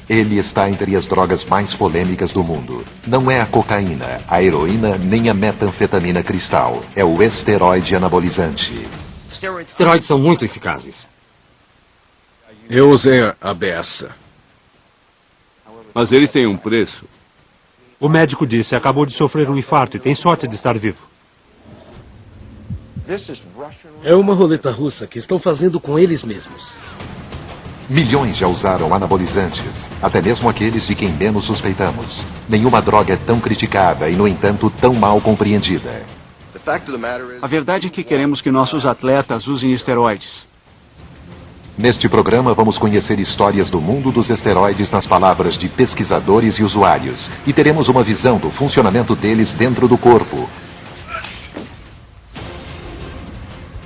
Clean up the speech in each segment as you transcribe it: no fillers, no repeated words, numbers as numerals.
Ele está entre as drogas mais polêmicas do mundo. Não é a cocaína, a heroína, nem a metanfetamina cristal. É o esteroide anabolizante. Esteroides são muito eficazes. Eu usei a beça. Mas eles têm um preço. O médico disse, acabou de sofrer um infarto e tem sorte de estar vivo. É uma roleta russa que estão fazendo com eles mesmos. Milhões já usaram anabolizantes, até mesmo aqueles de quem menos suspeitamos. Nenhuma droga é tão criticada e, no entanto, tão mal compreendida. A verdade é que queremos que nossos atletas usem esteroides. Neste programa, vamos conhecer histórias do mundo dos esteroides nas palavras de pesquisadores e usuários. E teremos uma visão do funcionamento deles dentro do corpo.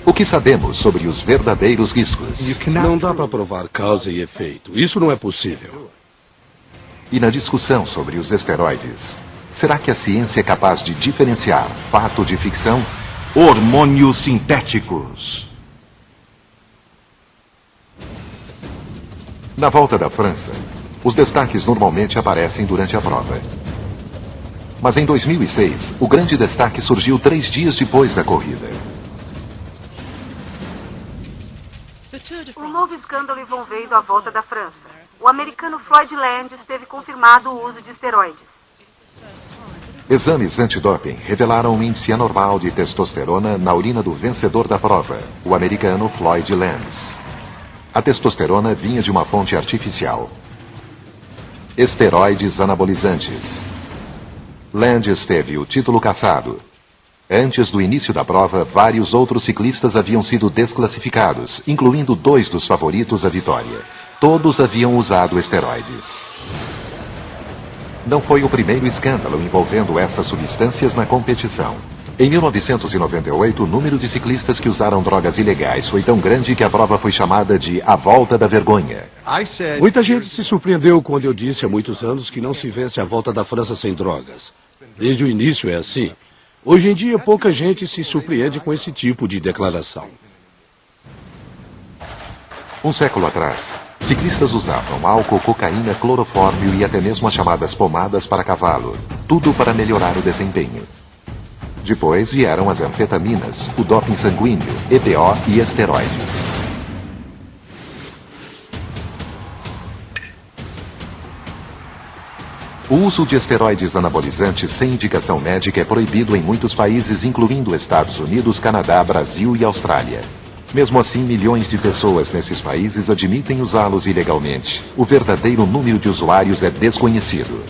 O que sabemos sobre os verdadeiros riscos? Não dá para provar causa e efeito. Isso não é possível. E na discussão sobre os esteroides, será que a ciência é capaz de diferenciar fato de ficção? Hormônios sintéticos. Na volta da França, os destaques normalmente aparecem durante a prova. Mas em 2006, o grande destaque surgiu 3 dias depois da corrida. Um novo escândalo envolvendo a volta da França. O americano Floyd Landis teve confirmado o uso de esteroides. Exames antidoping revelaram um índice anormal de testosterona na urina do vencedor da prova, o americano Floyd Landis. A testosterona vinha de uma fonte artificial. Esteroides anabolizantes. Landis teve o título cassado. Antes do início da prova, vários outros ciclistas haviam sido desclassificados, incluindo 2 dos favoritos à vitória. Todos haviam usado esteroides. Não foi o primeiro escândalo envolvendo essas substâncias na competição. Em 1998, o número de ciclistas que usaram drogas ilegais foi tão grande que a prova foi chamada de a Volta da Vergonha. Muita gente se surpreendeu quando eu disse há muitos anos que não se vence a volta da França sem drogas. Desde o início é assim. Hoje em dia, pouca gente se surpreende com esse tipo de declaração. Um século atrás, ciclistas usavam álcool, cocaína, clorofórmio e até mesmo as chamadas pomadas para cavalo. Tudo para melhorar o desempenho. Depois vieram as anfetaminas, o doping sanguíneo, EPO e esteroides. O uso de esteroides anabolizantes sem indicação médica é proibido em muitos países, incluindo Estados Unidos, Canadá, Brasil e Austrália. Mesmo assim, milhões de pessoas nesses países admitem usá-los ilegalmente. O verdadeiro número de usuários é desconhecido.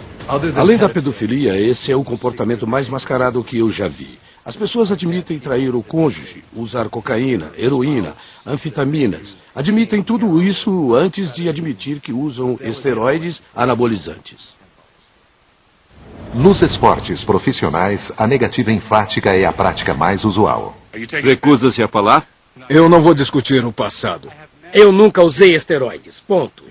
Além da pedofilia, esse é o comportamento mais mascarado que eu já vi. As pessoas admitem trair o cônjuge, usar cocaína, heroína, anfetaminas. Admitem tudo isso antes de admitir que usam esteroides anabolizantes. Nos esportes profissionais, a negativa enfática é a prática mais usual. Recusa-se a falar? Eu não vou discutir o passado. Eu nunca usei esteroides. Ponto.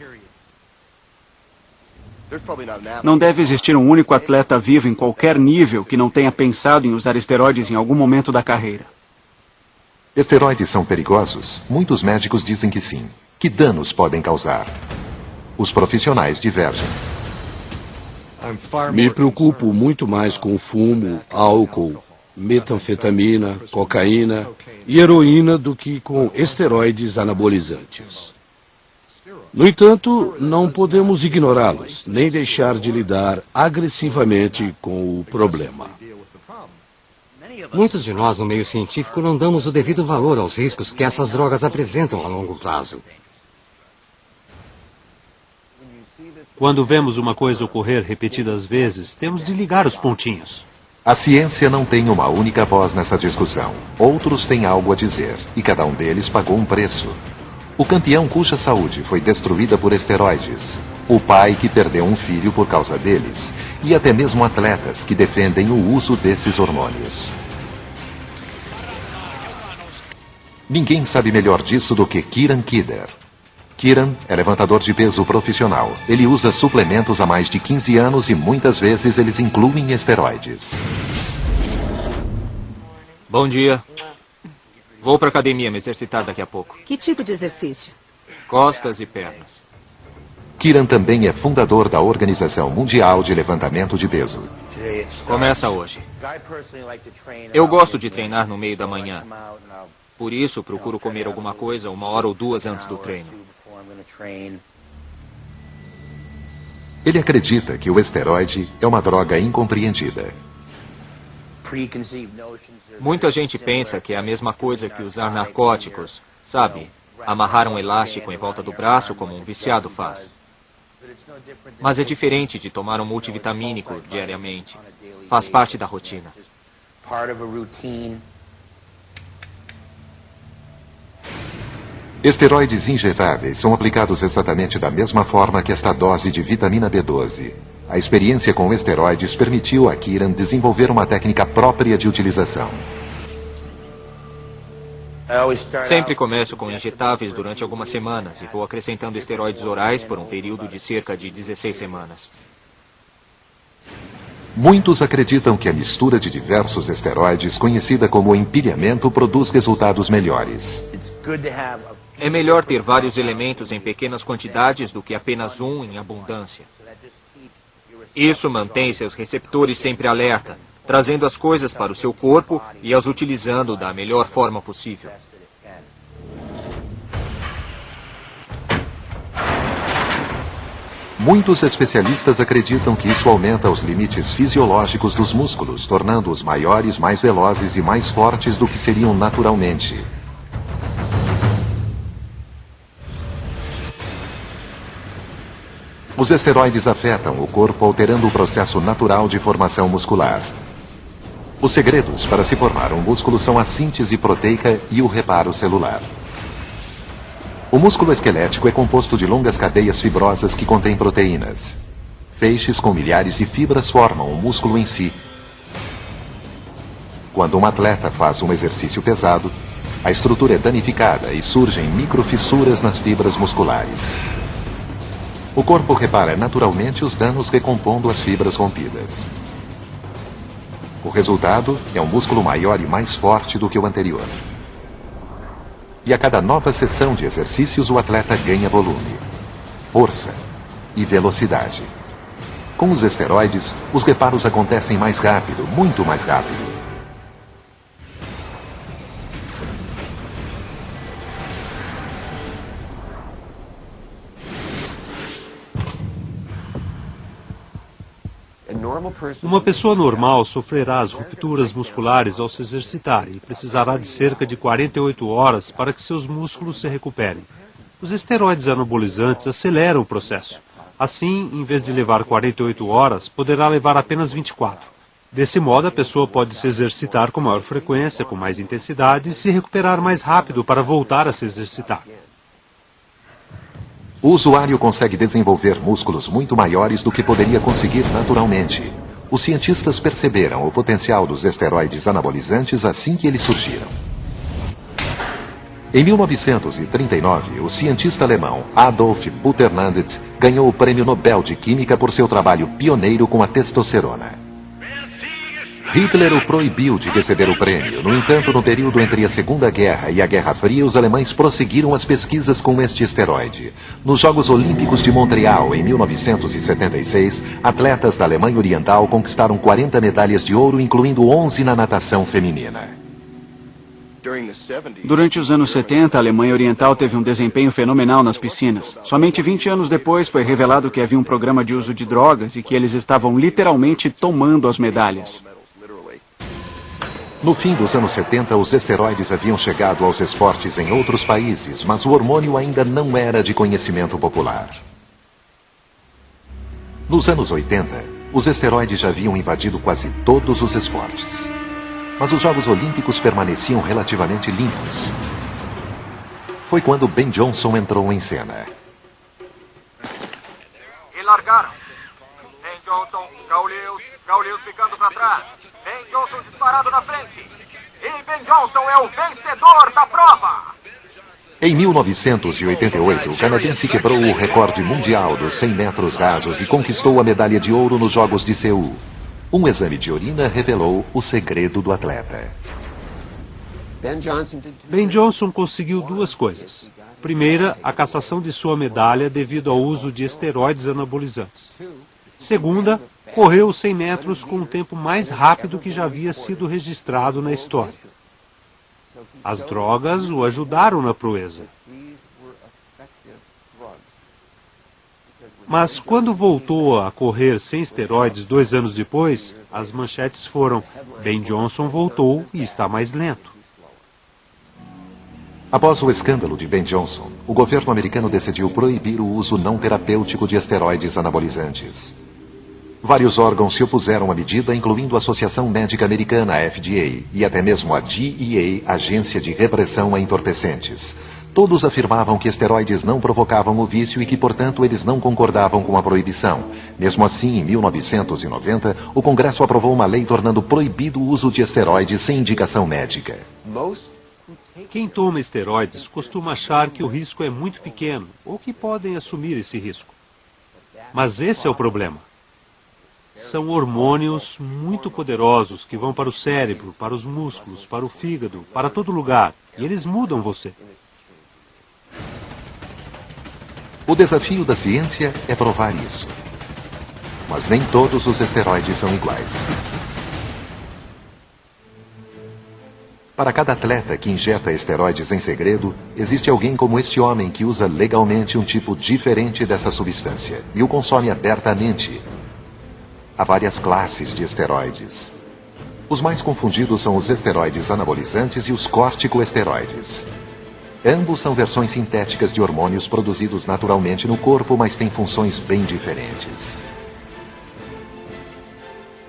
Não deve existir um único atleta vivo em qualquer nível que não tenha pensado em usar esteroides em algum momento da carreira. Esteroides são perigosos? Muitos médicos dizem que sim. Que danos podem causar? Os profissionais divergem. Me preocupo muito mais com fumo, álcool, metanfetamina, cocaína e heroína do que com esteroides anabolizantes. No entanto, não podemos ignorá-los, nem deixar de lidar agressivamente com o problema. Muitos de nós no meio científico não damos o devido valor aos riscos que essas drogas apresentam a longo prazo. Quando vemos uma coisa ocorrer repetidas vezes, temos de ligar os pontinhos. A ciência não tem uma única voz nessa discussão. Outros têm algo a dizer, e cada um deles pagou um preço. O campeão cuja saúde foi destruída por esteroides. O pai que perdeu um filho por causa deles. E até mesmo atletas que defendem o uso desses hormônios. Ninguém sabe melhor disso do que Kieran Kidder. Kieran é levantador de peso profissional. Ele usa suplementos há mais de 15 anos e muitas vezes eles incluem esteroides. Bom dia. Vou para a academia me exercitar daqui a pouco. Que tipo de exercício? Costas e pernas. Kieran também é fundador da Organização Mundial de Levantamento de Peso. Começa hoje. Eu gosto de treinar no meio da manhã. Por isso, procuro comer alguma coisa 1 hora ou 2 antes do treino. Ele acredita que o esteroide é uma droga incompreendida. Muita gente pensa que é a mesma coisa que usar narcóticos, sabe? Amarrar um elástico em volta do braço como um viciado faz. Mas é diferente de tomar um multivitamínico diariamente. Faz parte da rotina. Esteroides injetáveis são aplicados exatamente da mesma forma que esta dose de vitamina B12. A experiência com esteroides permitiu a Kieran desenvolver uma técnica própria de utilização. Sempre começo com injetáveis durante algumas semanas e vou acrescentando esteroides orais por um período de cerca de 16 semanas. Muitos acreditam que a mistura de diversos esteroides, conhecida como empilhamento, produz resultados melhores. É melhor ter vários elementos em pequenas quantidades do que apenas um em abundância. Isso mantém seus receptores sempre alerta, trazendo as coisas para o seu corpo e as utilizando da melhor forma possível. Muitos especialistas acreditam que isso aumenta os limites fisiológicos dos músculos, tornando-os maiores, mais velozes e mais fortes do que seriam naturalmente. Os esteroides afetam o corpo, alterando o processo natural de formação muscular. Os segredos para se formar um músculo são a síntese proteica e o reparo celular. O músculo esquelético é composto de longas cadeias fibrosas que contêm proteínas. Feixes com milhares de fibras formam o músculo em si. Quando um atleta faz um exercício pesado, a estrutura é danificada e surgem microfissuras nas fibras musculares. O corpo repara naturalmente os danos recompondo as fibras rompidas. O resultado é um músculo maior e mais forte do que o anterior. E a cada nova sessão de exercícios, o atleta ganha volume, força e velocidade. Com os esteroides, os reparos acontecem mais rápido, muito mais rápido. Uma pessoa normal sofrerá as rupturas musculares ao se exercitar e precisará de cerca de 48 horas para que seus músculos se recuperem. Os esteroides anabolizantes aceleram o processo. Assim, em vez de levar 48 horas, poderá levar apenas 24. Desse modo, a pessoa pode se exercitar com maior frequência, com mais intensidade e se recuperar mais rápido para voltar a se exercitar. O usuário consegue desenvolver músculos muito maiores do que poderia conseguir naturalmente. Os cientistas perceberam o potencial dos esteroides anabolizantes assim que eles surgiram. Em 1939, o cientista alemão Adolf Butenandt ganhou o Prêmio Nobel de Química por seu trabalho pioneiro com a testosterona. Hitler o proibiu de receber o prêmio. No entanto, no período entre a Segunda Guerra e a Guerra Fria, os alemães prosseguiram as pesquisas com este esteroide. Nos Jogos Olímpicos de Montreal, em 1976, atletas da Alemanha Oriental conquistaram 40 medalhas de ouro, incluindo 11 na natação feminina. Durante os anos 70, a Alemanha Oriental teve um desempenho fenomenal nas piscinas. Somente 20 anos depois foi revelado que havia um programa de uso de drogas e que eles estavam literalmente tomando as medalhas. No fim dos anos 70, os esteroides haviam chegado aos esportes em outros países, mas o hormônio ainda não era de conhecimento popular. Nos anos 80, os esteroides já haviam invadido quase todos os esportes. Mas os Jogos Olímpicos permaneciam relativamente limpos. Foi quando Ben Johnson entrou em cena. E largaram. Ben Johnson, Gaulius ficando para trás. Ben Johnson disparado na frente. E Ben Johnson é o vencedor da prova. Em 1988, o canadense quebrou o recorde mundial dos 100 metros rasos e conquistou a medalha de ouro nos Jogos de Seul. Um exame de urina revelou o segredo do atleta. Ben Johnson conseguiu duas coisas. Primeira, a cassação de sua medalha devido ao uso de esteroides anabolizantes. Segunda, correu os 100 metros com um tempo mais rápido que já havia sido registrado na história. As drogas o ajudaram na proeza. Mas quando voltou a correr sem esteroides 2 anos depois, as manchetes foram: Ben Johnson voltou e está mais lento. Após o escândalo de Ben Johnson, o governo americano decidiu proibir o uso não terapêutico de esteroides anabolizantes. Vários órgãos se opuseram à medida, incluindo a Associação Médica Americana, a FDA, e até mesmo a DEA, Agência de Repressão a Entorpecentes. Todos afirmavam que esteroides não provocavam o vício e que, portanto, eles não concordavam com a proibição. Mesmo assim, em 1990, o Congresso aprovou uma lei tornando proibido o uso de esteroides sem indicação médica. Quem toma esteroides costuma achar que o risco é muito pequeno ou que podem assumir esse risco. Mas esse é o problema. São hormônios muito poderosos que vão para o cérebro, para os músculos, para o fígado, para todo lugar. E eles mudam você. O desafio da ciência é provar isso. Mas nem todos os esteroides são iguais. Para cada atleta que injeta esteroides em segredo, existe alguém como este homem que usa legalmente um tipo diferente dessa substância e o consome abertamente. Há várias classes de esteroides. Os mais confundidos são os esteroides anabolizantes e os corticoesteroides. Ambos são versões sintéticas de hormônios produzidos naturalmente no corpo, mas têm funções bem diferentes.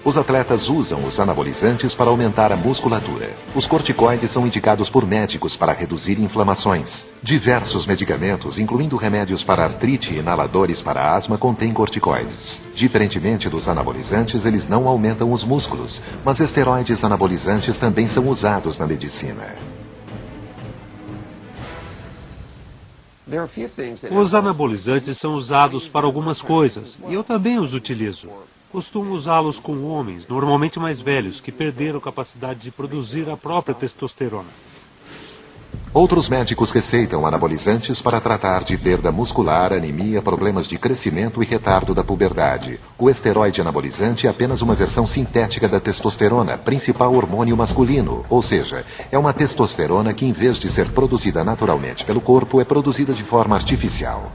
Os atletas usam os anabolizantes para aumentar a musculatura. Os corticoides são indicados por médicos para reduzir inflamações. Diversos medicamentos, incluindo remédios para artrite e inaladores para asma, contêm corticoides. Diferentemente dos anabolizantes, eles não aumentam os músculos, mas esteroides anabolizantes também são usados na medicina. Os anabolizantes são usados para algumas coisas, e eu também os utilizo. Costumo usá-los com homens, normalmente mais velhos, que perderam a capacidade de produzir a própria testosterona. Outros médicos receitam anabolizantes para tratar de perda muscular, anemia, problemas de crescimento e retardo da puberdade. O esteroide anabolizante é apenas uma versão sintética da testosterona, principal hormônio masculino, ou seja, é uma testosterona que, em vez de ser produzida naturalmente pelo corpo, é produzida de forma artificial.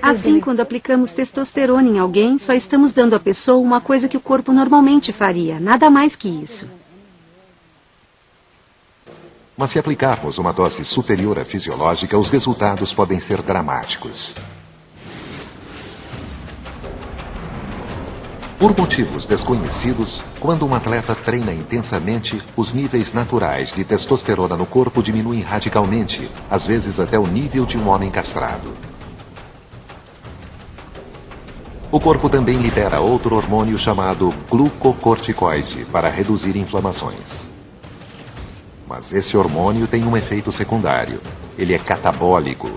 Assim, quando aplicamos testosterona em alguém, só estamos dando à pessoa uma coisa que o corpo normalmente faria, nada mais que isso. Mas se aplicarmos uma dose superior à fisiológica, os resultados podem ser dramáticos. Por motivos desconhecidos, quando um atleta treina intensamente, os níveis naturais de testosterona no corpo diminuem radicalmente, às vezes até o nível de um homem castrado. O corpo também libera outro hormônio chamado glucocorticoide para reduzir inflamações. Mas esse hormônio tem um efeito secundário. Ele é catabólico,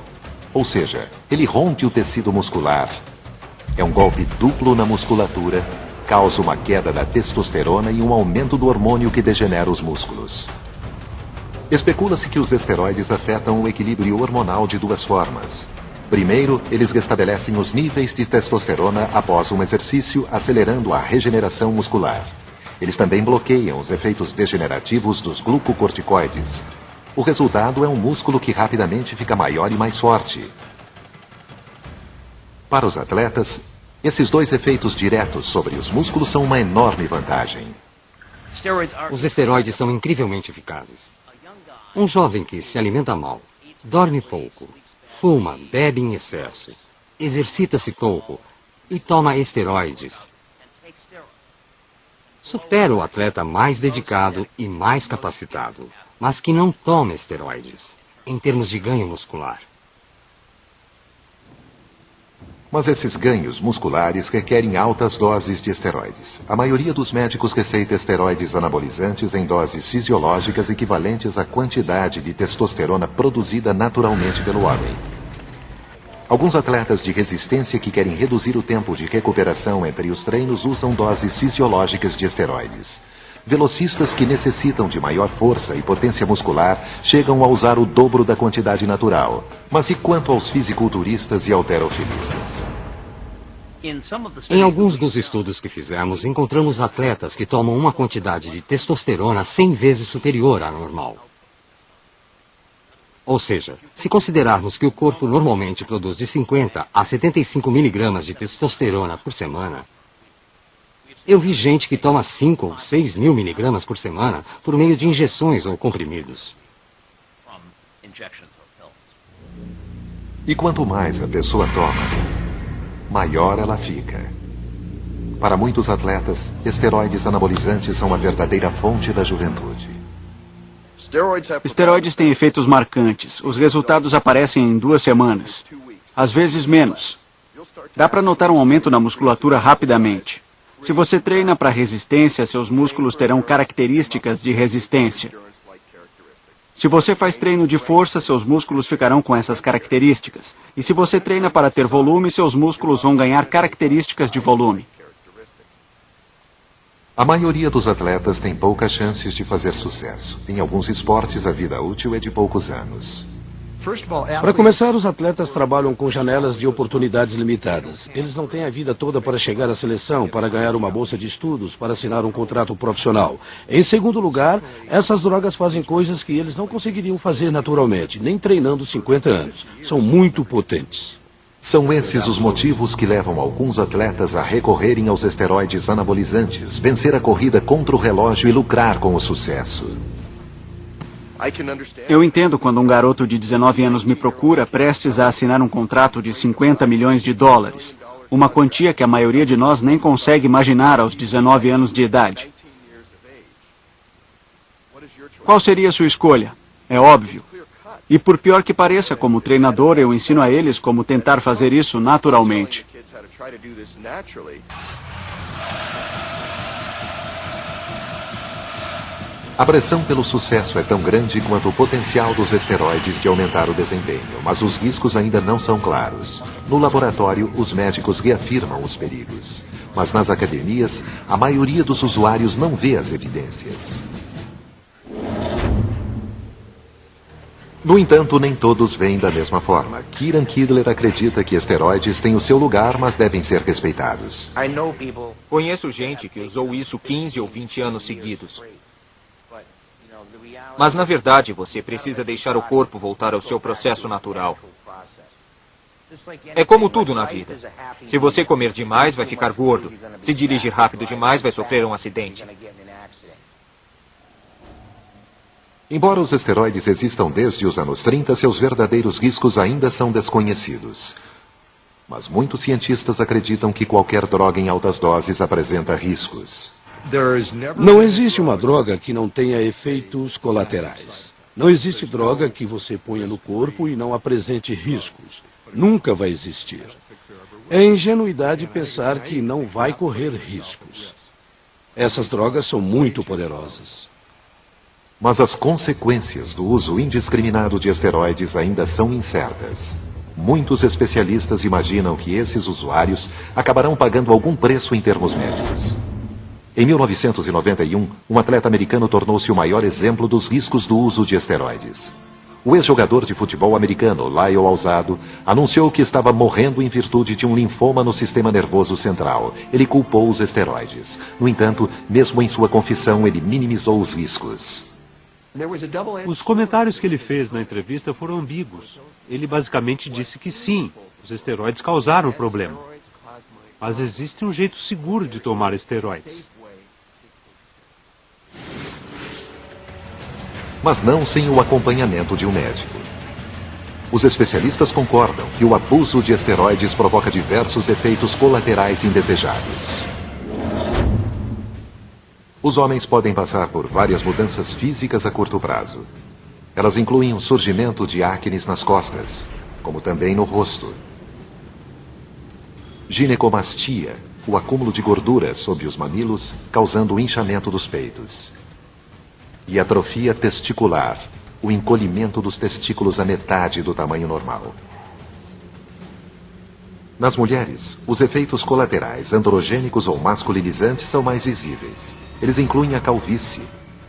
ou seja, ele rompe o tecido muscular. É um golpe duplo na musculatura, causa uma queda da testosterona e um aumento do hormônio que degenera os músculos. Especula-se que os esteroides afetam o equilíbrio hormonal de duas formas. Primeiro, eles restabelecem os níveis de testosterona após um exercício, acelerando a regeneração muscular. Eles também bloqueiam os efeitos degenerativos dos glucocorticoides. O resultado é um músculo que rapidamente fica maior e mais forte. Para os atletas, esses dois efeitos diretos sobre os músculos são uma enorme vantagem. Os esteroides são incrivelmente eficazes. Um jovem que se alimenta mal, dorme pouco, fuma, bebe em excesso, exercita-se pouco e toma esteroides. Supera o atleta mais dedicado e mais capacitado, mas que não toma esteroides, em termos de ganho muscular. Mas esses ganhos musculares requerem altas doses de esteroides. A maioria dos médicos receita esteroides anabolizantes em doses fisiológicas equivalentes à quantidade de testosterona produzida naturalmente pelo homem. Alguns atletas de resistência que querem reduzir o tempo de recuperação entre os treinos usam doses fisiológicas de esteroides. Velocistas que necessitam de maior força e potência muscular chegam a usar o dobro da quantidade natural. Mas e quanto aos fisiculturistas e halterofilistas? Em alguns dos estudos que fizemos, encontramos atletas que tomam uma quantidade de testosterona 100 vezes superior à normal. Ou seja, se considerarmos que o corpo normalmente produz de 50 a 75 miligramas de testosterona por semana, eu vi gente que toma 5 ou 6 mil miligramas por semana por meio de injeções ou comprimidos. E quanto mais a pessoa toma, maior ela fica. Para muitos atletas, esteroides anabolizantes são a verdadeira fonte da juventude. Esteroides têm efeitos marcantes. Os resultados aparecem em 2 semanas. Às vezes menos. Dá para notar um aumento na musculatura rapidamente. Se você treina para resistência, seus músculos terão características de resistência. Se você faz treino de força, seus músculos ficarão com essas características. E se você treina para ter volume, seus músculos vão ganhar características de volume. A maioria dos atletas tem poucas chances de fazer sucesso. Em alguns esportes, a vida útil é de poucos anos. Para começar, os atletas trabalham com janelas de oportunidades limitadas. Eles não têm a vida toda para chegar à seleção, para ganhar uma bolsa de estudos, para assinar um contrato profissional. Em segundo lugar, essas drogas fazem coisas que eles não conseguiriam fazer naturalmente, nem treinando 50 anos. São muito potentes. São esses os motivos que levam alguns atletas a recorrerem aos esteroides anabolizantes, vencer a corrida contra o relógio e lucrar com o sucesso. Eu entendo quando um garoto de 19 anos me procura prestes a assinar um contrato de 50 milhões de dólares. Uma quantia que a maioria de nós nem consegue imaginar aos 19 anos de idade. Qual seria a sua escolha? É óbvio. E por pior que pareça, como treinador, eu ensino a eles como tentar fazer isso naturalmente. A pressão pelo sucesso é tão grande quanto o potencial dos esteroides de aumentar o desempenho, mas os riscos ainda não são claros. No laboratório, os médicos reafirmam os perigos. Mas nas academias, a maioria dos usuários não vê as evidências. No entanto, nem todos veem da mesma forma. Kieran Kidler acredita que esteroides têm o seu lugar, mas devem ser respeitados. Conheço gente que usou isso 15 ou 20 anos seguidos. Mas, na verdade, você precisa deixar o corpo voltar ao seu processo natural. É como tudo na vida. Se você comer demais, vai ficar gordo. Se dirigir rápido demais, vai sofrer um acidente. Embora os esteroides existam desde os anos 30, seus verdadeiros riscos ainda são desconhecidos. Mas muitos cientistas acreditam que qualquer droga em altas doses apresenta riscos. Não existe uma droga que não tenha efeitos colaterais. Não existe droga que você ponha no corpo e não apresente riscos. Nunca vai existir. É ingenuidade pensar que não vai correr riscos. Essas drogas são muito poderosas. Mas as consequências do uso indiscriminado de esteroides ainda são incertas. Muitos especialistas imaginam que esses usuários acabarão pagando algum preço em termos médicos. Em 1991, um atleta americano tornou-se o maior exemplo dos riscos do uso de esteroides. O ex-jogador de futebol americano, Lyle Alzado, anunciou que estava morrendo em virtude de um linfoma no sistema nervoso central. Ele culpou os esteroides. No entanto, mesmo em sua confissão, ele minimizou os riscos. Os comentários que ele fez na entrevista foram ambíguos. Ele basicamente disse que sim, os esteroides causaram o problema. Mas existe um jeito seguro de tomar esteroides. Mas não sem o acompanhamento de um médico. Os especialistas concordam que o abuso de esteroides provoca diversos efeitos colaterais indesejados. Os homens podem passar por várias mudanças físicas a curto prazo. Elas incluem o surgimento de acnes nas costas, como também no rosto. Ginecomastia, o acúmulo de gordura sobre os mamilos, causando o inchamento dos peitos. E atrofia testicular, o encolhimento dos testículos à metade do tamanho normal. Nas mulheres, os efeitos colaterais androgênicos ou masculinizantes são mais visíveis. Eles incluem a calvície,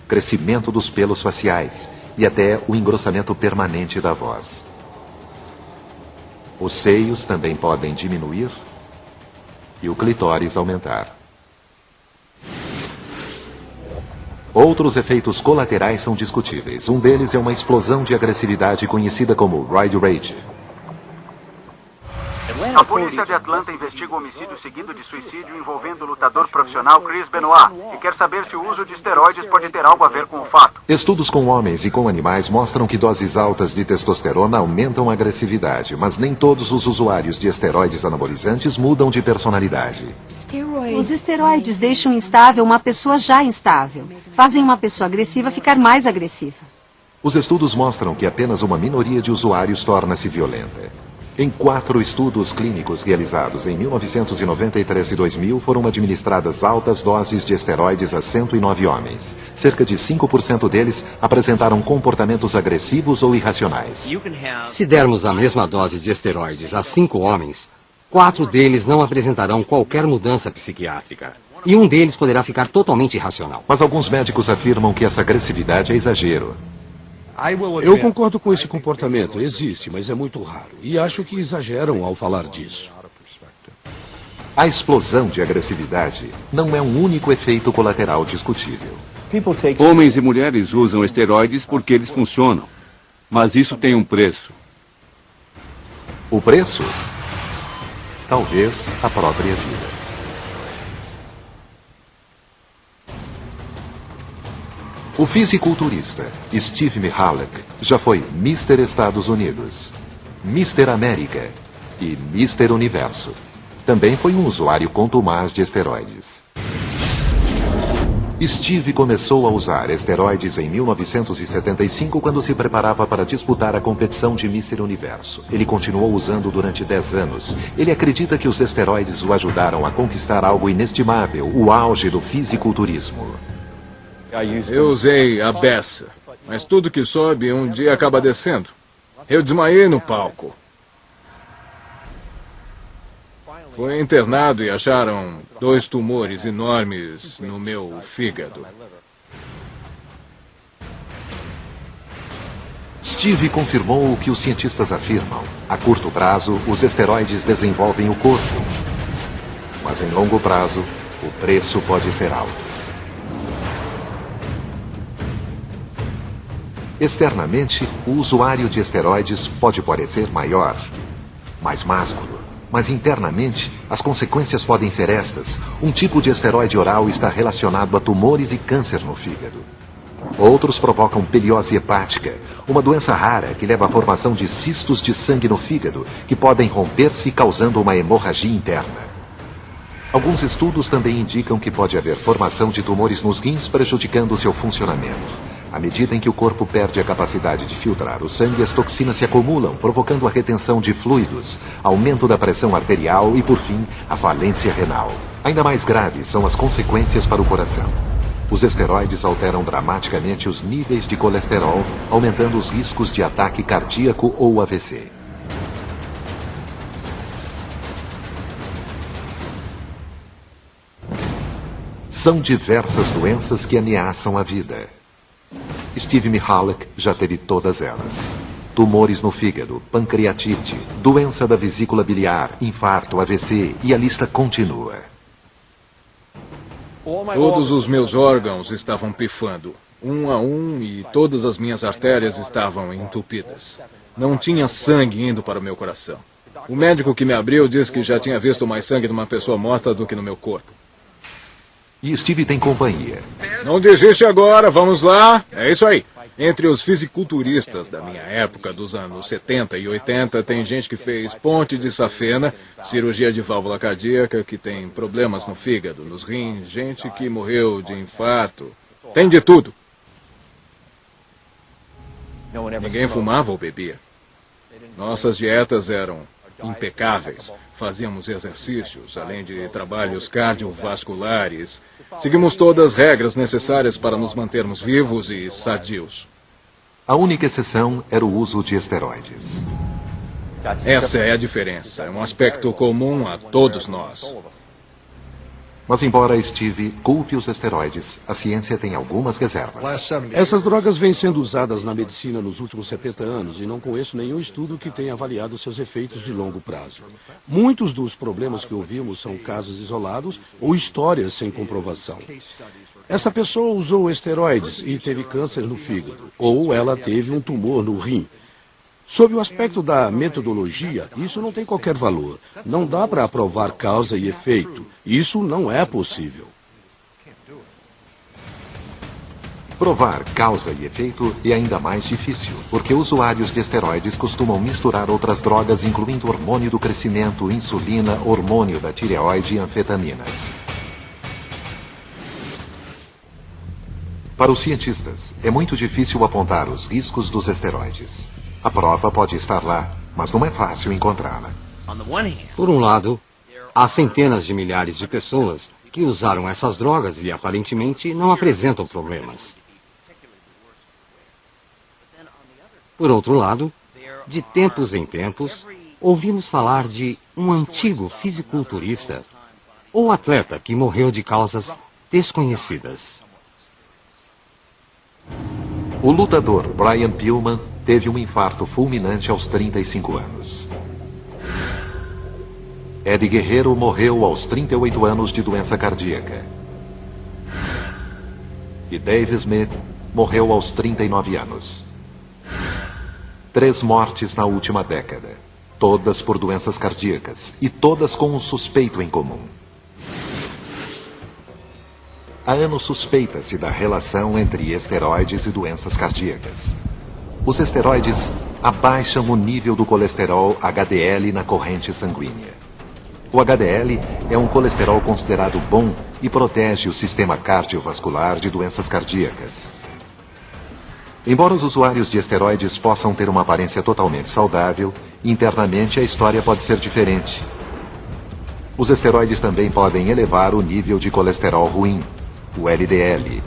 crescimento dos pelos faciais e até o engrossamento permanente da voz. Os seios também podem diminuir e o clitóris aumentar. Outros efeitos colaterais são discutíveis. Um deles é uma explosão de agressividade conhecida como Roid Rage. A polícia de Atlanta investiga o homicídio seguido de suicídio envolvendo o lutador profissional Chris Benoit e quer saber se o uso de esteroides pode ter algo a ver com o fato. Estudos com homens e com animais mostram que doses altas de testosterona aumentam a agressividade, mas nem todos os usuários de esteroides anabolizantes mudam de personalidade. Os esteroides deixam instável uma pessoa já instável. Fazem uma pessoa agressiva ficar mais agressiva. Os estudos mostram que apenas uma minoria de usuários torna-se violenta. Em 4 estudos clínicos realizados em 1993 e 2000, foram administradas altas doses de esteroides a 109 homens. Cerca de 5% deles apresentaram comportamentos agressivos ou irracionais. Se dermos a mesma dose de esteroides a 5 homens, 4 deles não apresentarão qualquer mudança psiquiátrica. E um deles poderá ficar totalmente irracional. Mas alguns médicos afirmam que essa agressividade é exagero. Eu concordo com esse comportamento. Existe, mas é muito raro. E acho que exageram ao falar disso. A explosão de agressividade não é um único efeito colateral discutível. Homens e mulheres usam esteroides porque eles funcionam. Mas isso tem um preço. O preço? Talvez a própria vida. O fisiculturista Steve Mihalik já foi Mr. Estados Unidos, Mr. América e Mr. Universo. Também foi um usuário contumaz de esteroides. Steve começou a usar esteroides em 1975 quando se preparava para disputar a competição de Mr. Universo. Ele continuou usando durante 10 anos. Ele acredita que os esteroides o ajudaram a conquistar algo inestimável, o auge do fisiculturismo. Eu usei a beça, mas tudo que sobe um dia acaba descendo. Eu desmaiei no palco. Fui internado e acharam 2 tumores enormes no meu fígado. Steve confirmou o que os cientistas afirmam. A curto prazo, os esteroides desenvolvem o corpo. Mas em longo prazo, o preço pode ser alto. Externamente, o usuário de esteroides pode parecer maior, mais másculo. Mas internamente, as consequências podem ser estas. Um tipo de esteroide oral está relacionado a tumores e câncer no fígado. Outros provocam peliose hepática, uma doença rara que leva à formação de cistos de sangue no fígado, que podem romper-se causando uma hemorragia interna. Alguns estudos também indicam que pode haver formação de tumores nos rins prejudicando seu funcionamento. À medida em que o corpo perde a capacidade de filtrar o sangue, as toxinas se acumulam, provocando a retenção de fluidos, aumento da pressão arterial e, por fim, a falência renal. Ainda mais graves são as consequências para o coração. Os esteroides alteram dramaticamente os níveis de colesterol, aumentando os riscos de ataque cardíaco ou AVC. São diversas doenças que ameaçam a vida. Steve Mihalik já teve todas elas. Tumores no fígado, pancreatite, doença da vesícula biliar, infarto, AVC e a lista continua. Todos os meus órgãos estavam pifando, um a um, e todas as minhas artérias estavam entupidas. Não tinha sangue indo para o meu coração. O médico que me abriu disse que já tinha visto mais sangue numa pessoa morta do que no meu corpo. E Steve tem companhia. Não desiste agora, vamos lá. É isso aí. Entre os fisiculturistas da minha época, dos anos 70 e 80, tem gente que fez ponte de safena, cirurgia de válvula cardíaca, que tem problemas no fígado, nos rins, gente que morreu de infarto. Tem de tudo. Ninguém fumava ou bebia. Nossas dietas eram impecáveis. Fazíamos exercícios, além de trabalhos cardiovasculares. Seguimos todas as regras necessárias para nos mantermos vivos e sadios. A única exceção era o uso de esteroides. Essa é a diferença. É um aspecto comum a todos nós. Mas embora Steve culpe os esteroides, a ciência tem algumas reservas. Essas drogas vêm sendo usadas na medicina nos últimos 70 anos e não conheço nenhum estudo que tenha avaliado seus efeitos de longo prazo. Muitos dos problemas que ouvimos são casos isolados ou histórias sem comprovação. Essa pessoa usou esteroides e teve câncer no fígado, ou ela teve um tumor no rim. Sob o aspecto da metodologia, isso não tem qualquer valor. Não dá para provar causa e efeito. Isso não é possível. Provar causa e efeito é ainda mais difícil, porque usuários de esteroides costumam misturar outras drogas, incluindo hormônio do crescimento, insulina, hormônio da tireoide e anfetaminas. Para os cientistas, é muito difícil apontar os riscos dos esteroides. A prova pode estar lá, mas não é fácil encontrá-la. Por um lado, há centenas de milhares de pessoas que usaram essas drogas e aparentemente não apresentam problemas. Por outro lado, de tempos em tempos, ouvimos falar de um antigo fisiculturista ou atleta que morreu de causas desconhecidas. O lutador Brian Pillman teve um infarto fulminante aos 35 anos. Eddie Guerrero morreu aos 38 anos de doença cardíaca. E Dave Smith morreu aos 39 anos. 3 mortes na última década, todas por doenças cardíacas e todas com um suspeito em comum. Há anos suspeita-se da relação entre esteroides e doenças cardíacas. Os esteroides abaixam o nível do colesterol HDL na corrente sanguínea. O HDL é um colesterol considerado bom e protege o sistema cardiovascular de doenças cardíacas. Embora os usuários de esteroides possam ter uma aparência totalmente saudável, internamente a história pode ser diferente. Os esteroides também podem elevar o nível de colesterol ruim, o LDL.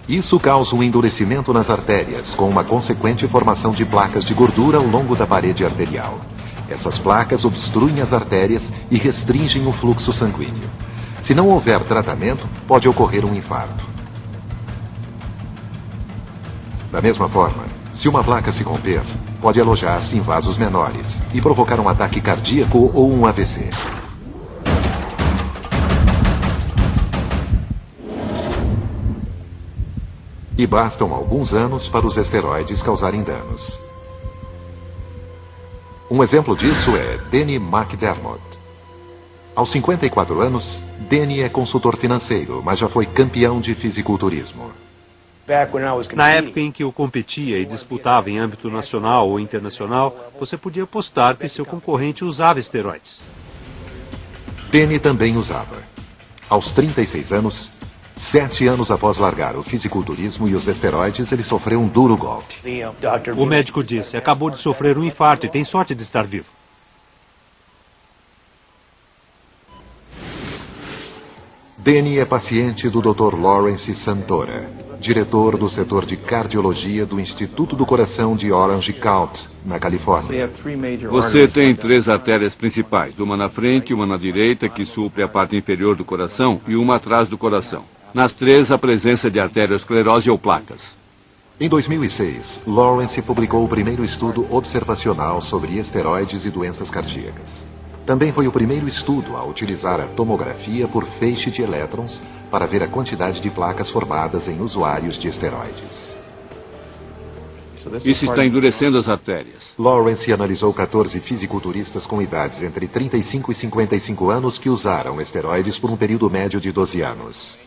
Isso causa um endurecimento nas artérias, com uma consequente formação de placas de gordura ao longo da parede arterial. Essas placas obstruem as artérias e restringem o fluxo sanguíneo. Se não houver tratamento, pode ocorrer um infarto. Da mesma forma, se uma placa se romper, pode alojar-se em vasos menores e provocar um ataque cardíaco ou um AVC. E bastam alguns anos para os esteroides causarem danos. Um exemplo disso é Danny McDermott. Aos 54 anos, Danny é consultor financeiro, mas já foi campeão de fisiculturismo. Na época em que eu competia e disputava em âmbito nacional ou internacional, você podia apostar que seu concorrente usava esteroides. Danny também usava. Aos 36 anos, 7 anos após largar o fisiculturismo e os esteroides, ele sofreu um duro golpe. O médico disse: acabou de sofrer um infarto e tem sorte de estar vivo. Danny é paciente do Dr. Lawrence Santora, diretor do setor de cardiologia do Instituto do Coração de Orange County, na Califórnia. Você tem 3 artérias principais, uma na frente, uma na direita, que supre a parte inferior do coração, e uma atrás do coração. Nas 3, a presença de arteriosclerose ou placas. Em 2006, Lawrence publicou o primeiro estudo observacional sobre esteroides e doenças cardíacas. Também foi o primeiro estudo a utilizar a tomografia por feixe de elétrons para ver a quantidade de placas formadas em usuários de esteroides. Isso está endurecendo as artérias. Lawrence analisou 14 fisiculturistas com idades entre 35 e 55 anos que usaram esteroides por um período médio de 12 anos.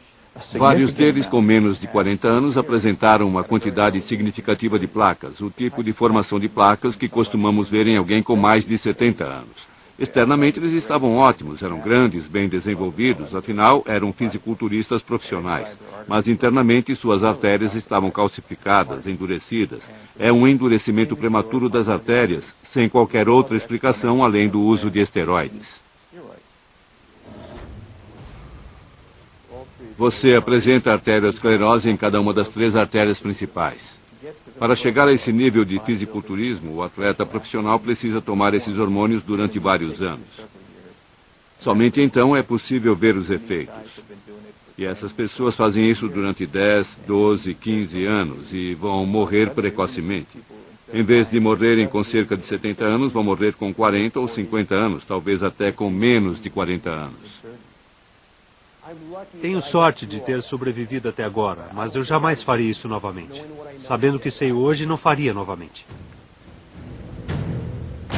Vários deles, com menos de 40 anos, apresentaram uma quantidade significativa de placas, o tipo de formação de placas que costumamos ver em alguém com mais de 70 anos. Externamente eles estavam ótimos, eram grandes, bem desenvolvidos, afinal eram fisiculturistas profissionais. Mas internamente suas artérias estavam calcificadas, endurecidas. É um endurecimento prematuro das artérias, sem qualquer outra explicação além do uso de esteroides. Você apresenta arteriosclerose em cada uma das 3 artérias principais. Para chegar a esse nível de fisiculturismo, o atleta profissional precisa tomar esses hormônios durante vários anos. Somente então é possível ver os efeitos. E essas pessoas fazem isso durante 10, 12, 15 anos e vão morrer precocemente. Em vez de morrerem com cerca de 70 anos, vão morrer com 40 ou 50 anos, talvez até com menos de 40 anos. Tenho sorte de ter sobrevivido até agora, mas eu jamais faria isso novamente. Sabendo o que sei hoje, não faria novamente.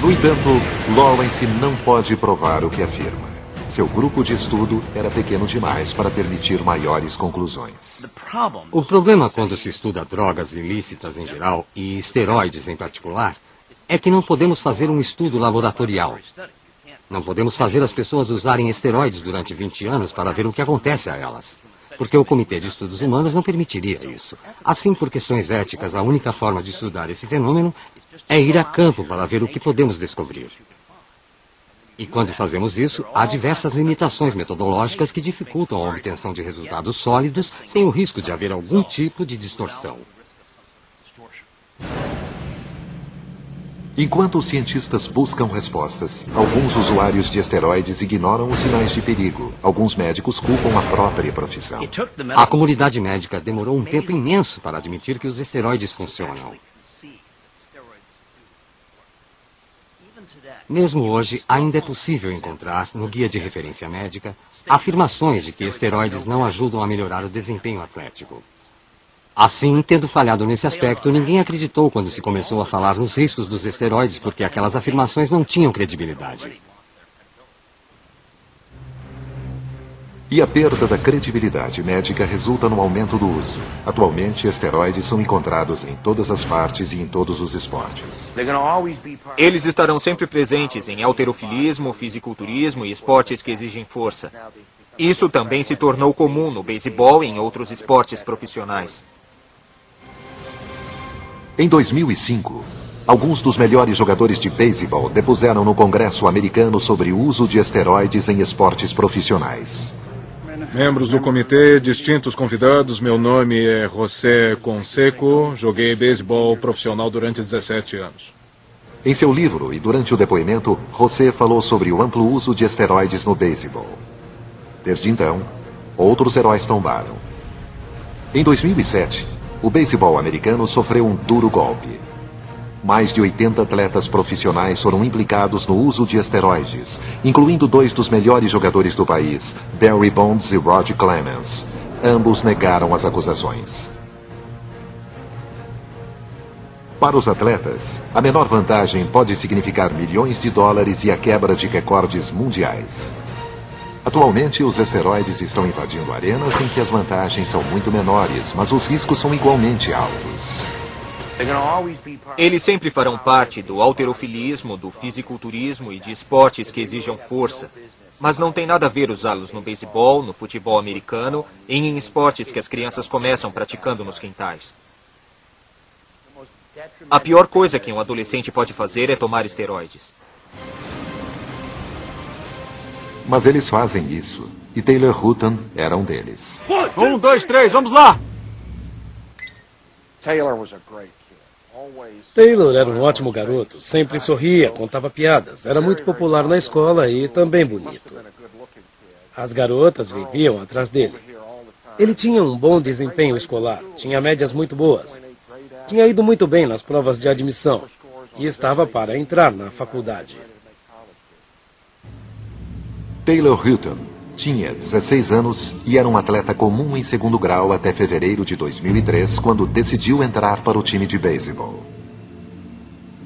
No entanto, Lawrence não pode provar o que afirma. Seu grupo de estudo era pequeno demais para permitir maiores conclusões. O problema quando se estuda drogas ilícitas em geral e esteroides em particular é que não podemos fazer um estudo laboratorial. Não podemos fazer as pessoas usarem esteroides durante 20 anos para ver o que acontece a elas. Porque o Comitê de Estudos Humanos não permitiria isso. Assim, por questões éticas, a única forma de estudar esse fenômeno é ir a campo para ver o que podemos descobrir. E quando fazemos isso, há diversas limitações metodológicas que dificultam a obtenção de resultados sólidos sem o risco de haver algum tipo de distorção. Enquanto os cientistas buscam respostas, alguns usuários de esteroides ignoram os sinais de perigo. Alguns médicos culpam a própria profissão. A comunidade médica demorou um tempo imenso para admitir que os esteroides funcionam. Mesmo hoje, ainda é possível encontrar, no guia de referência médica, afirmações de que esteroides não ajudam a melhorar o desempenho atlético. Assim, tendo falhado nesse aspecto, ninguém acreditou quando se começou a falar nos riscos dos esteroides, porque aquelas afirmações não tinham credibilidade. E a perda da credibilidade médica resulta no aumento do uso. Atualmente, esteroides são encontrados em todas as partes e em todos os esportes. Eles estarão sempre presentes em halterofilismo, fisiculturismo e esportes que exigem força. Isso também se tornou comum no beisebol e em outros esportes profissionais. Em 2005, alguns dos melhores jogadores de beisebol depuseram no Congresso americano sobre o uso de esteroides em esportes profissionais. Membros do comitê, distintos convidados, meu nome é José Conceco, joguei beisebol profissional durante 17 anos. Em seu livro e durante o depoimento, José falou sobre o amplo uso de esteroides no beisebol. Desde então, outros heróis tombaram. Em 2007, o beisebol americano sofreu um duro golpe. Mais de 80 atletas profissionais foram implicados no uso de esteroides, incluindo 2 dos melhores jogadores do país, Barry Bonds e Roger Clemens. Ambos negaram as acusações. Para os atletas, a menor vantagem pode significar milhões de dólares e a quebra de recordes mundiais. Atualmente, os esteroides estão invadindo arenas em que as vantagens são muito menores, mas os riscos são igualmente altos. Eles sempre farão parte do halterofilismo, do fisiculturismo e de esportes que exijam força. Mas não tem nada a ver usá-los no beisebol, no futebol americano e em esportes que as crianças começam praticando nos quintais. A pior coisa que um adolescente pode fazer é tomar esteroides. Mas eles fazem isso, e Taylor Hutton era um deles. 1, 2, 3, vamos lá! Taylor era um ótimo garoto, sempre sorria, contava piadas, era muito popular na escola e também bonito. As garotas viviam atrás dele. Ele tinha um bom desempenho escolar, tinha médias muito boas. Tinha ido muito bem nas provas de admissão e estava para entrar na faculdade. Taylor Hutton tinha 16 anos e era um atleta comum em segundo grau até fevereiro de 2003, quando decidiu entrar para o time de beisebol.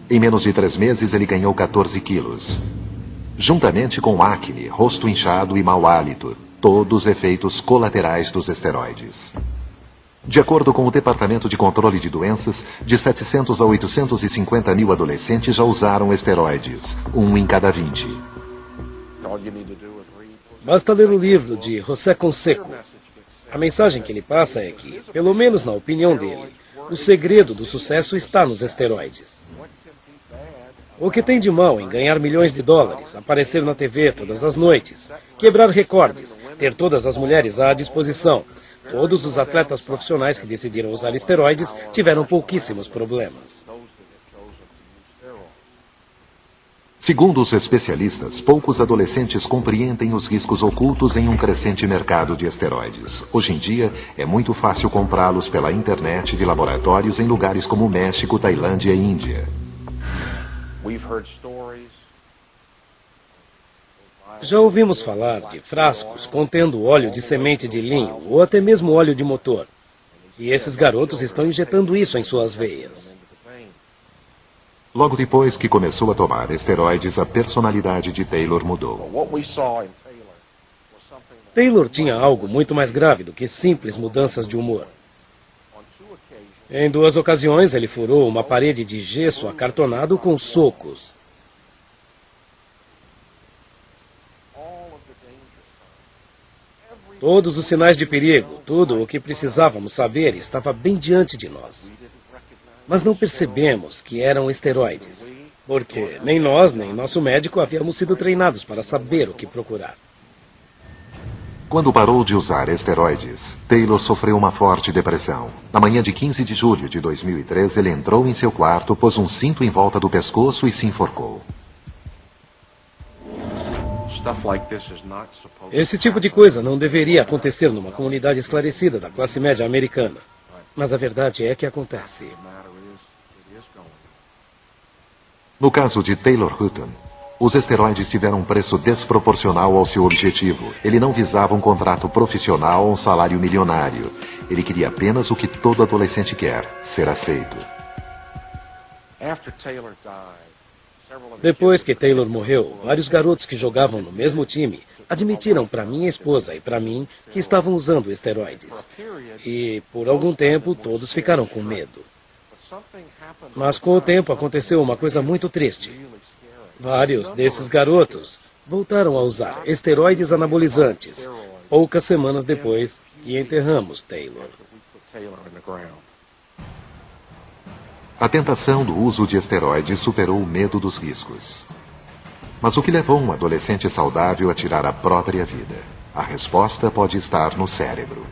Em menos de 3 meses, ele ganhou 14 quilos. Juntamente com acne, rosto inchado e mau hálito, todos efeitos colaterais dos esteroides. De acordo com o Departamento de Controle de Doenças, de 700 a 850 mil adolescentes já usaram esteroides, 1 em cada 20. Basta ler o livro de José Conceco. A mensagem que ele passa é que, pelo menos na opinião dele, o segredo do sucesso está nos esteroides. O que tem de mal em ganhar milhões de dólares, aparecer na TV todas as noites, quebrar recordes, ter todas as mulheres à disposição, todos os atletas profissionais que decidiram usar esteroides tiveram pouquíssimos problemas. Segundo os especialistas, poucos adolescentes compreendem os riscos ocultos em um crescente mercado de esteroides. Hoje em dia, é muito fácil comprá-los pela internet de laboratórios em lugares como México, Tailândia e Índia. Já ouvimos falar de frascos contendo óleo de semente de linho ou até mesmo óleo de motor. E esses garotos estão injetando isso em suas veias. Logo depois que começou a tomar esteroides, a personalidade de Taylor mudou. Taylor tinha algo muito mais grave do que simples mudanças de humor. Em 2 ocasiões, ele furou uma parede de gesso acartonado com socos. Todos os sinais de perigo, tudo o que precisávamos saber estava bem diante de nós. Mas não percebemos que eram esteroides, porque nem nós, nem nosso médico havíamos sido treinados para saber o que procurar. Quando parou de usar esteroides, Taylor sofreu uma forte depressão. Na manhã de 15 de julho de 2013, ele entrou em seu quarto, pôs um cinto em volta do pescoço e se enforcou. Esse tipo de coisa não deveria acontecer numa comunidade esclarecida da classe média americana. Mas a verdade é que acontece. No caso de Taylor Hutton, os esteroides tiveram um preço desproporcional ao seu objetivo. Ele não visava um contrato profissional ou um salário milionário. Ele queria apenas o que todo adolescente quer, ser aceito. Depois que Taylor morreu, vários garotos que jogavam no mesmo time admitiram para minha esposa e para mim que estavam usando esteroides. E, por algum tempo, todos ficaram com medo. Mas com o tempo aconteceu uma coisa muito triste. Vários desses garotos voltaram a usar esteroides anabolizantes, poucas semanas depois que enterramos Taylor. A tentação do uso de esteroides superou o medo dos riscos. Mas o que levou um adolescente saudável a tirar a própria vida? A resposta pode estar no cérebro.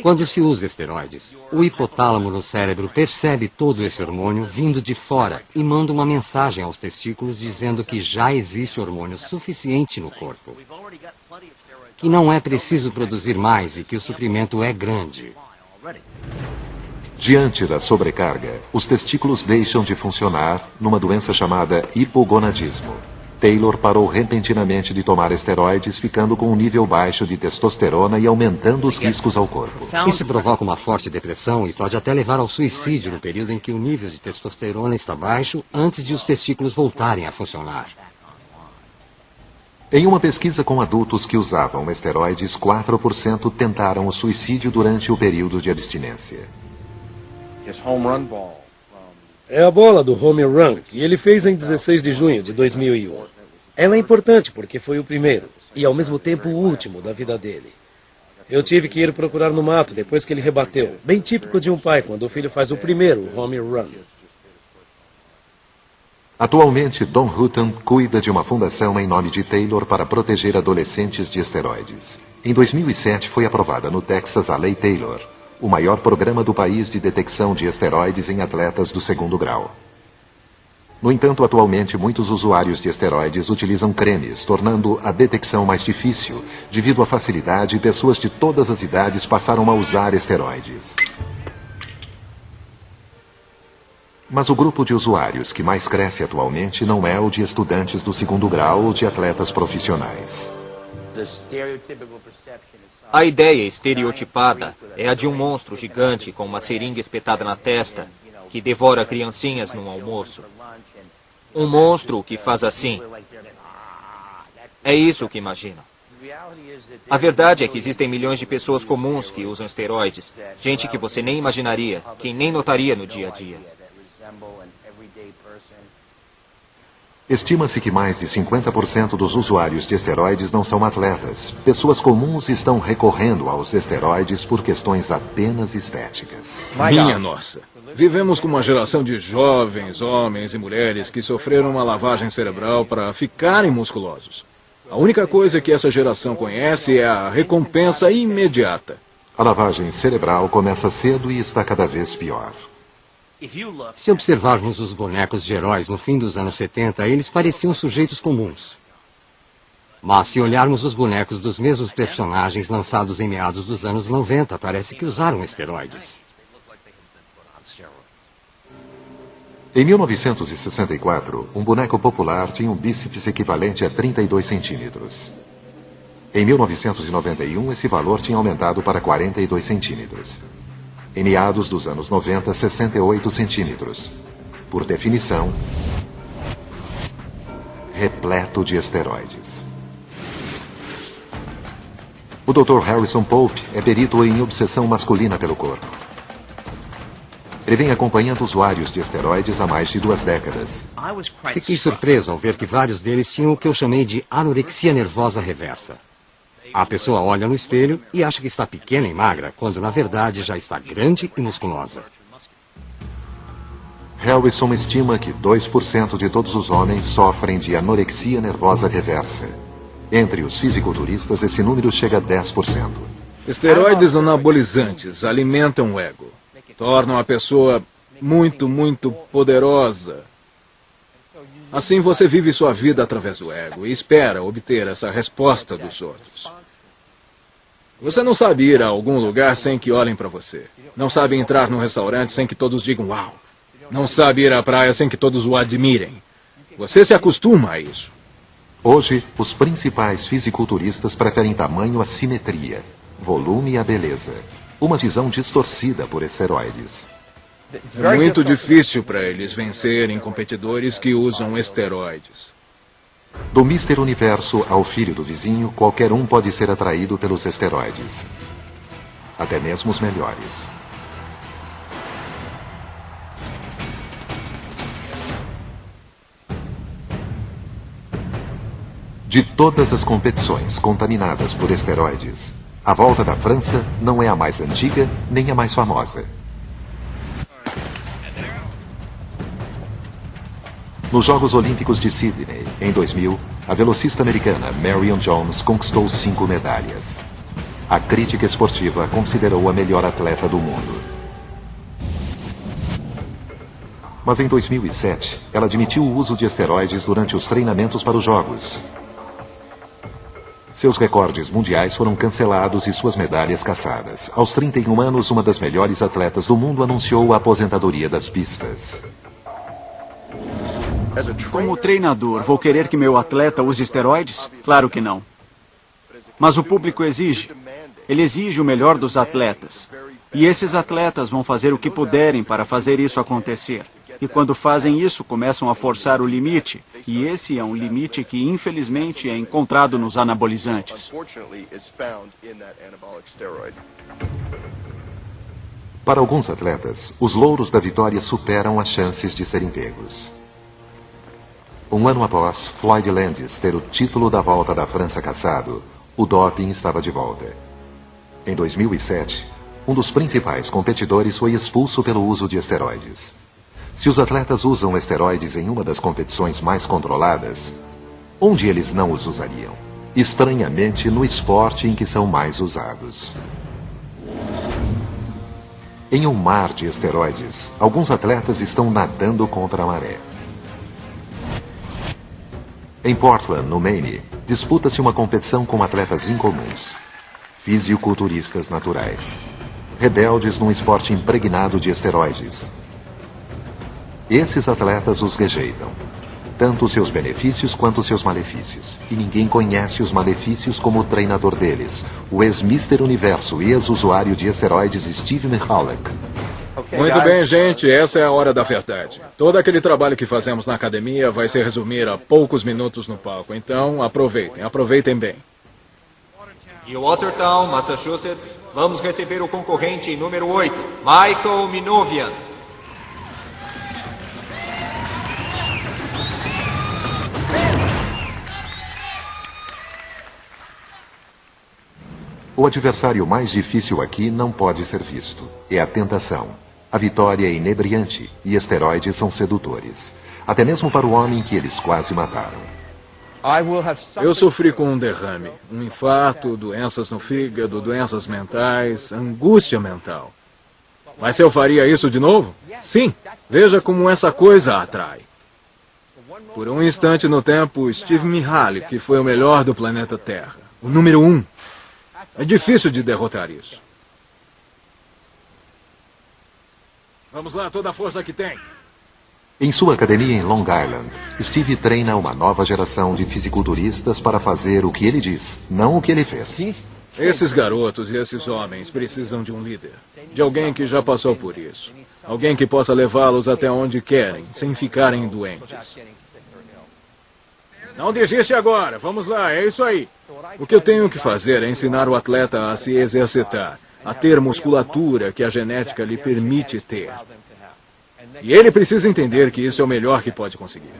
Quando se usa esteroides, o hipotálamo no cérebro percebe todo esse hormônio vindo de fora e manda uma mensagem aos testículos dizendo que já existe hormônio suficiente no corpo, que não é preciso produzir mais e que o suprimento é grande. Diante da sobrecarga, os testículos deixam de funcionar numa doença chamada hipogonadismo. Taylor parou repentinamente de tomar esteroides, ficando com um nível baixo de testosterona e aumentando os riscos ao corpo. Isso provoca uma forte depressão e pode até levar ao suicídio no período em que o nível de testosterona está baixo, antes de os testículos voltarem a funcionar. Em uma pesquisa com adultos que usavam esteroides, 4% tentaram o suicídio durante o período de abstinência. É a bola do home run que ele fez em 16 de junho de 2001. Ela é importante porque foi o primeiro e, ao mesmo tempo, o último da vida dele. Eu tive que ir procurar no mato depois que ele rebateu, bem típico de um pai quando o filho faz o primeiro home run. Atualmente, Don Hutton cuida de uma fundação em nome de Taylor para proteger adolescentes de esteroides. Em 2007, foi aprovada no Texas a Lei Taylor, o maior programa do país de detecção de esteroides em atletas do 2º grau. No entanto, atualmente, muitos usuários de esteroides utilizam cremes, tornando a detecção mais difícil. Devido à facilidade, pessoas de todas as idades passaram a usar esteroides. Mas o grupo de usuários que mais cresce atualmente não é o de estudantes do 2º grau ou de atletas profissionais. A ideia estereotipada é a de um monstro gigante com uma seringa espetada na testa que devora criancinhas num almoço. Um monstro que faz assim. É isso que imaginam. A verdade é que existem milhões de pessoas comuns que usam esteroides. Gente que você nem imaginaria, que nem notaria no dia a dia. Estima-se que mais de 50% dos usuários de esteroides não são atletas. Pessoas comuns estão recorrendo aos esteroides por questões apenas estéticas. Minha nossa. Vivemos com uma geração de jovens, homens e mulheres que sofreram uma lavagem cerebral para ficarem musculosos. A única coisa que essa geração conhece é a recompensa imediata. A lavagem cerebral começa cedo e está cada vez pior. Se observarmos os bonecos de heróis no fim dos anos 70, eles pareciam sujeitos comuns. Mas se olharmos os bonecos dos mesmos personagens lançados em meados dos anos 90, parece que usaram esteroides. Em 1964, um boneco popular tinha um bíceps equivalente a 32 centímetros. Em 1991, esse valor tinha aumentado para 42 centímetros. Em meados dos anos 90, 68 centímetros. Por definição, repleto de esteroides. O Dr. Harrison Pope é perito em obsessão masculina pelo corpo. Ele vem acompanhando usuários de esteroides há mais de 2 décadas. Fiquei surpreso ao ver que vários deles tinham o que eu chamei de anorexia nervosa reversa. A pessoa olha no espelho e acha que está pequena e magra, quando na verdade já está grande e musculosa. Harrison estima que 2% de todos os homens sofrem de anorexia nervosa reversa. Entre os fisiculturistas, esse número chega a 10%. Esteroides anabolizantes alimentam o ego. Tornam a pessoa muito, muito poderosa. Assim você vive sua vida através do ego e espera obter essa resposta dos outros. Você não sabe ir a algum lugar sem que olhem para você. Não sabe entrar num restaurante sem que todos digam uau. Não sabe ir à praia sem que todos o admirem. Você se acostuma a isso. Hoje, os principais fisiculturistas preferem tamanho à simetria, volume à beleza. Uma visão distorcida por esteroides. É muito difícil para eles vencerem competidores que usam esteroides. Do Mr. Universo ao filho do vizinho, qualquer um pode ser atraído pelos esteroides. Até mesmo os melhores. De todas as competições contaminadas por esteroides, a Volta da França não é a mais antiga nem a mais famosa. Nos Jogos Olímpicos de Sydney, em 2000, a velocista americana Marion Jones conquistou 5 medalhas. A crítica esportiva a considerou a melhor atleta do mundo. Mas em 2007, ela admitiu o uso de esteroides durante os treinamentos para os Jogos. Seus recordes mundiais foram cancelados e suas medalhas cassadas. Aos 31 anos, uma das melhores atletas do mundo anunciou a aposentadoria das pistas. Como treinador, vou querer que meu atleta use esteroides? Claro que não. Mas o público exige. Ele exige o melhor dos atletas. E esses atletas vão fazer o que puderem para fazer isso acontecer. E quando fazem isso, começam a forçar o limite. E esse é um limite que, infelizmente, é encontrado nos anabolizantes. Para alguns atletas, os louros da vitória superam as chances de serem pegos. Um ano após Floyd Landis ter o título da Volta da França cassado, o doping estava de volta. Em 2007, um dos principais competidores foi expulso pelo uso de esteroides. Se os atletas usam esteroides em uma das competições mais controladas, onde eles não os usariam? Estranhamente, no esporte em que são mais usados. Em um mar de esteroides, alguns atletas estão nadando contra a maré. Em Portland, no Maine, disputa-se uma competição com atletas incomuns, fisiculturistas naturais, rebeldes num esporte impregnado de esteroides. Esses atletas os rejeitam, tanto os seus benefícios quanto os seus malefícios. E ninguém conhece os malefícios como o treinador deles, o ex-Mr. Universo e ex-usuário de esteroides Steve Mihalek. Muito bem, gente, essa é a hora da verdade. Todo aquele trabalho que fazemos na academia vai se resumir a poucos minutos no palco. Então, aproveitem bem. De Watertown, Massachusetts, vamos receber o concorrente número 8, Michael Minovian. O adversário mais difícil aqui não pode ser visto. É a tentação. A vitória é inebriante e esteroides são sedutores. Até mesmo para o homem que eles quase mataram. Eu sofri com um derrame, um infarto, doenças no fígado, doenças mentais, angústia mental. Mas se eu faria isso de novo? Sim. Veja como essa coisa atrai. Por um instante no tempo, Steve Mihaly, que foi o melhor do planeta Terra. O número 1. É difícil de derrotar isso. Vamos lá, toda a força que tem. Em sua academia em Long Island, Steve treina uma nova geração de fisiculturistas para fazer o que ele diz, não o que ele fez. Esses garotos e esses homens precisam de um líder. De alguém que já passou por isso. Alguém que possa levá-los até onde querem, sem ficarem doentes. Não desiste agora. Vamos lá, é isso aí. O que eu tenho que fazer é ensinar o atleta a se exercitar, a ter musculatura que a genética lhe permite ter. E ele precisa entender que isso é o melhor que pode conseguir.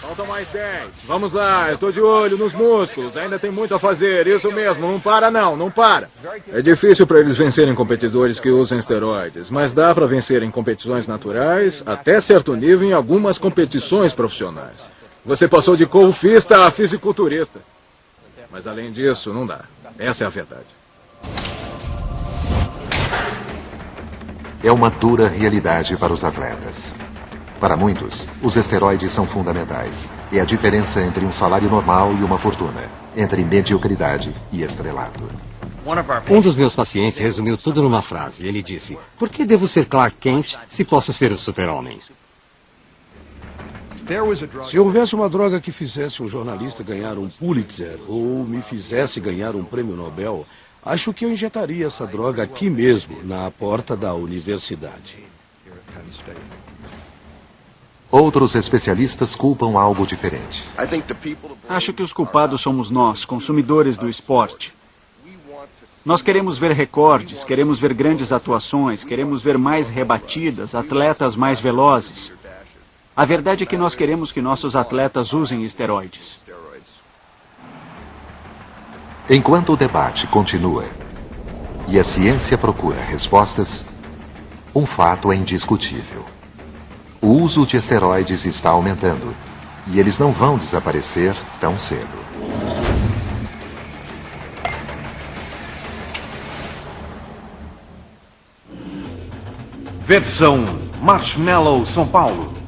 Faltam mais 10. Vamos lá, eu estou de olho nos músculos. Ainda tem muito a fazer, isso mesmo. Não para não, não para. É difícil para eles vencerem competidores que usam esteroides, mas dá para vencer em competições naturais, até certo nível em algumas competições profissionais. Você passou de golfista a fisiculturista. Mas além disso, não dá. Essa é a verdade. É uma dura realidade para os atletas. Para muitos, os esteroides são fundamentais. É a diferença entre um salário normal e uma fortuna, entre mediocridade e estrelato. Um dos meus pacientes resumiu tudo numa frase. Ele disse: por que devo ser Clark Kent se posso ser o super-homem? Se houvesse uma droga que fizesse um jornalista ganhar um Pulitzer ou me fizesse ganhar um prêmio Nobel, acho que eu injetaria essa droga aqui mesmo, na porta da universidade. Outros especialistas culpam algo diferente. Acho que os culpados somos nós, consumidores do esporte. Nós queremos ver recordes, queremos ver grandes atuações, queremos ver mais rebatidas, atletas mais velozes. A verdade é que nós queremos que nossos atletas usem esteroides. Enquanto o debate continua e a ciência procura respostas, um fato é indiscutível. O uso de esteroides está aumentando e eles não vão desaparecer tão cedo. Versão Marshmallow São Paulo.